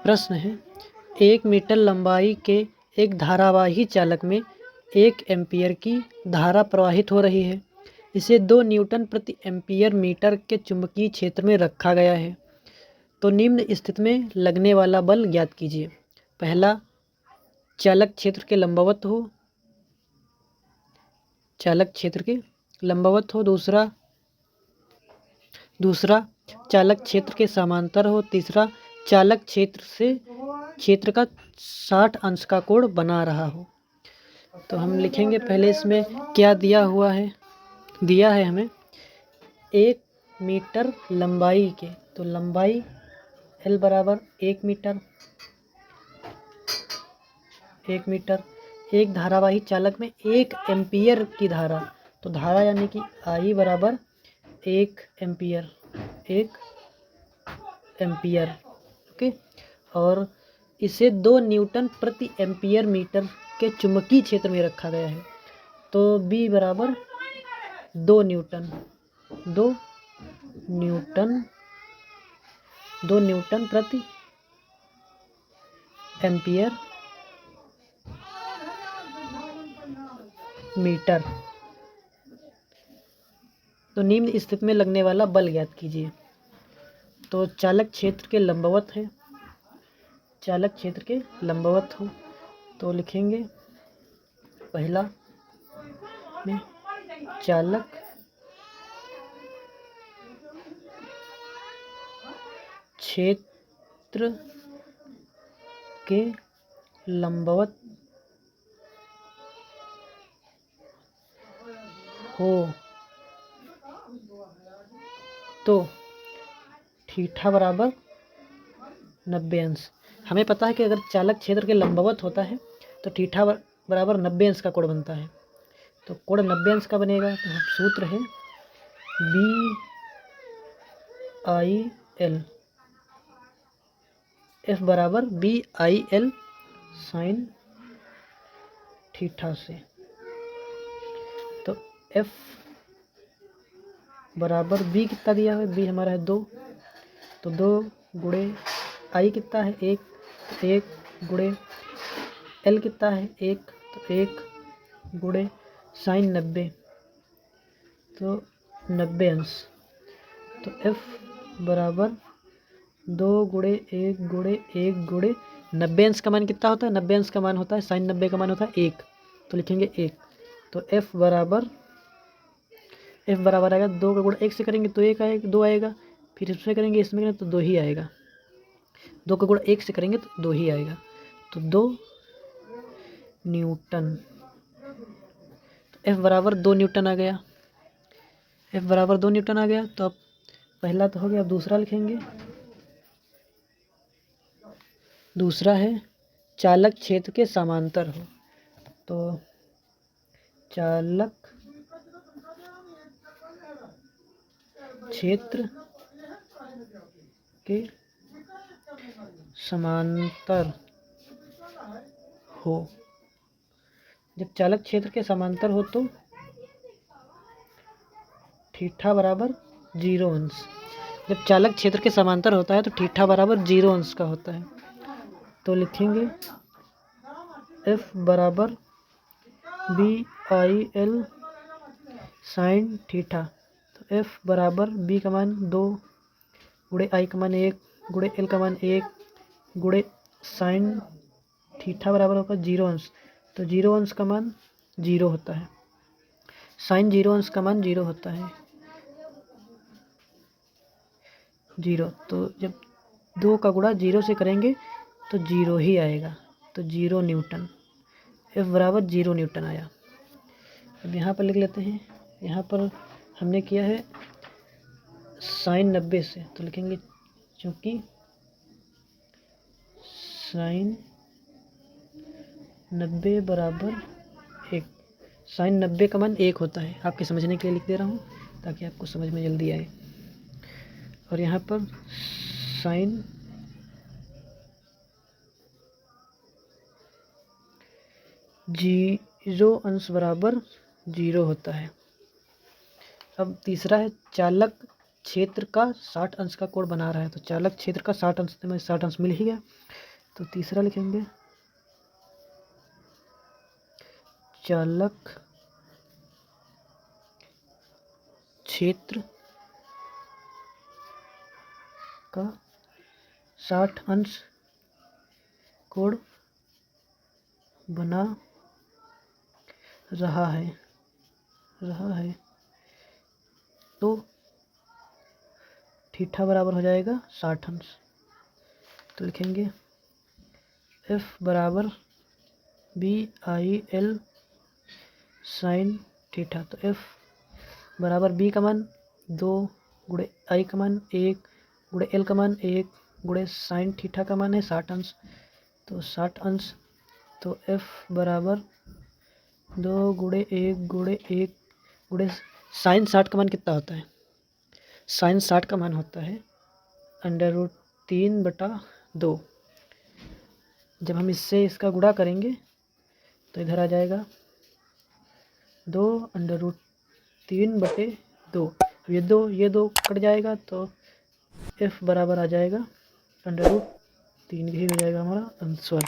प्रश्न है, 1 मीटर लंबाई के एक धारावाही चालक में 1 एम्पीयर की धारा प्रवाहित हो रही है। इसे 2 न्यूटन प्रति एम्पीयर मीटर के चुंबकीय क्षेत्र में रखा गया है। तो निम्न स्थिति में लगने वाला बल ज्ञात कीजिए। पहला, चालक क्षेत्र के लंबवत हो। दूसरा चालक क्षेत्र के समांतर हो। तीसरा, चालक क्षेत्र से क्षेत्र का 60 अंश का कोण बना रहा हो। तो हम लिखेंगे पहले इसमें क्या दिया है हमें 1 मीटर लंबाई के, तो लंबाई L बराबर 1 मीटर। एक धारावाही चालक में 1 एम्पीयर की धारा, तो धारा यानी कि I बराबर 1 एम्पीयर। ओके। और इसे 2 न्यूटन प्रति एम्पीयर मीटर के चुंबकीय क्षेत्र में रखा गया है। तो B बराबर 2 न्यूटन प्रति एम्पीयर मीटर। तो निम्न स्थिति में लगने वाला बल ज्ञात कीजिए। तो चालक क्षेत्र के लंबवत हो, तो लिखेंगे पहला में चालक क्षेत्र के लंबवत हो तो थीटा बराबर 90 अंश। हमें पता है कि अगर चालक क्षेत्र के लंबवत होता है तो थीटा बराबर 90 अंश का कोण बनता है। तो कोण 90 अंश का बनेगा। तो सूत्र है BIL, F बराबर BIL साइन थीटा से। तो F बराबर B कितना दिया है, B हमारा है 2, तो 2 गुणे I कितना है 1, तो 1 गुणे L कितना है 1, तो 1 गुणे साइन 90, तो 90 अंश। तो F बराबर 2 गुणे 1 गुणे 1 गुणे 90 अंश का मान कितना होता है, 90 अंश का मान होता है साइन 90 का मान होता है 1, तो लिखेंगे 1। तो F बराबर आएगा 2 का गुणा 1 से करेंगे तो 1 आएगा, 2 आएगा। फिर इसमें करेंगे तो 2 ही आएगा। 2 का गुणा 1 से करेंगे तो 2 ही आएगा। तो 2 न्यूटन। तो F बराबर 2 न्यूटन आ गया। तो अब पहला तो हो गया, अब दूसरा लिखेंगे। दूसरा है चालक क्षेत्र के समांतर हो। तो चालक क्षेत्र के समांतर हो। जब चालक क्षेत्र के समांतर हो तो थीटा बराबर 0 अंश। जब चालक क्षेत्र के समांतर होता है तो थीटा बराबर 0 अंश का होता है। तो लिखेंगे F बराबर BIL साइन थीटा। तो F बराबर B का मान 2 गुणे I का मान 1 गुणे L का मान 1 गुणे साइन थीटा बराबर होगा 0 अंश। तो 0 अंश का मान 0 होता है, साइन 0 अंश का मान 0 होता है 0। तो जब 2 का गुणा 0 से करेंगे तो 0 ही आएगा। तो 0 न्यूटन। F बराबर 0 न्यूटन आया। अब यहाँ पर लिख लेते हैं। यहाँ पर हमने किया है साइन 90 से, तो लिखेंगे चूँकि साइन 90 बराबर 1, साइन 90 का मान 1 होता है। आपके समझने के लिए लिख दे रहा हूँ ताकि आपको समझ में जल्दी आए। और यहाँ पर साइन 0 अंश बराबर 0 होता है। अब तीसरा है चालक क्षेत्र का 60 अंश का कोण बना रहा है। तो चालक क्षेत्र का 60 अंश में 60 अंश मिल ही गया। तो तीसरा लिखेंगे चालक क्षेत्र का 60 अंश कोण बना रहा है तो थीटा बराबर हो जाएगा 60 अंश। तो लिखेंगे F बराबर BIL साइन थीटा। तो F बराबर B का मान 2 गुणे I का मान 1 गुणे L का मान 1 गुणे साइन थीटा का मान है 60 अंश। तो 60 अंश, तो F बराबर 2 गुणे 1 गुणे 1 गुणे साइन 60 का मान कितना होता है? साइन 60 का मान होता है √3/2। जब हम इससे इसका गुणा करेंगे तो इधर आ जाएगा 2 √3/2। अब ये दो कट जाएगा तो F बराबर आ जाएगा √3 ही हो जाएगा हमारा आंसर।